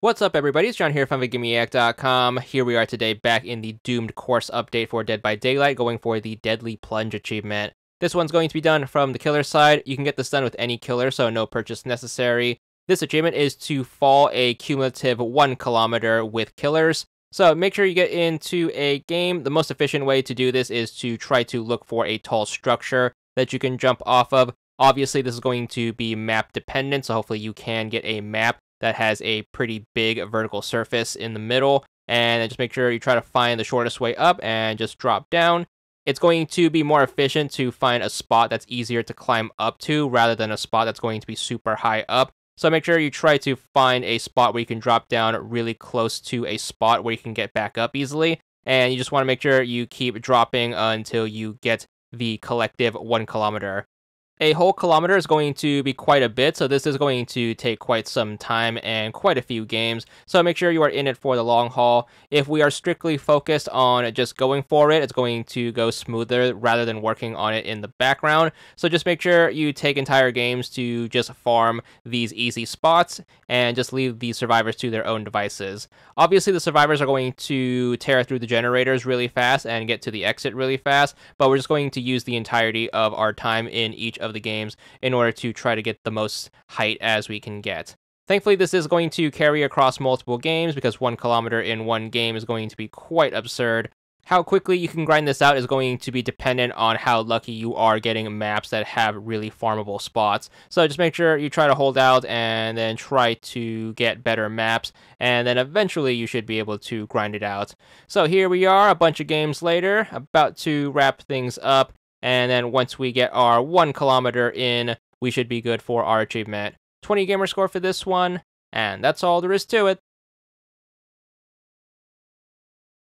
What's up, everybody? It's John here from VidGamiac.com. Here we are today back in the Doomed course update for Dead by Daylight, going for the Deadly Plunge achievement. This one's going to be done from the killer side. You can get this done with any killer, so no purchase necessary. This achievement is to fall a cumulative 1 kilometer with killers. So make sure you get into a game. The most efficient way to do this is to try to look for a tall structure that you can jump off of. Obviously, this is going to be map dependent, so hopefully you can get a map that has a pretty big vertical surface in the middle, and then just make sure you try to find the shortest way up and just drop down. It's going to be more efficient to find a spot that's easier to climb up to rather than a spot that's going to be super high up. So make sure you try to find a spot where you can drop down really close to a spot where you can get back up easily, and you just want to make sure you keep dropping until you get the collective 1 kilometer. A whole kilometer is going to be quite a bit, so this is going to take quite some time and quite a few games, so make sure you are in it for the long haul. If we are strictly focused on just going for it, it's going to go smoother rather than working on it in the background, so just make sure you take entire games to just farm these easy spots and just leave the survivors to their own devices. Obviously, the survivors are going to tear through the generators really fast and get to the exit really fast, but we're just going to use the entirety of our time in each of the games in order to try to get the most height as we can get. Thankfully, this is going to carry across multiple games because 1 kilometer in one game is going to be quite absurd. How quickly you can grind this out is going to be dependent on how lucky you are getting maps that have really farmable spots. So just make sure you try to hold out and then try to get better maps, and then eventually you should be able to grind it out. So here we are, a bunch of games later, about to wrap things up. And then once we get our 1 kilometer in, we should be good for our achievement. 20 gamer score for this one, and that's all there is to it.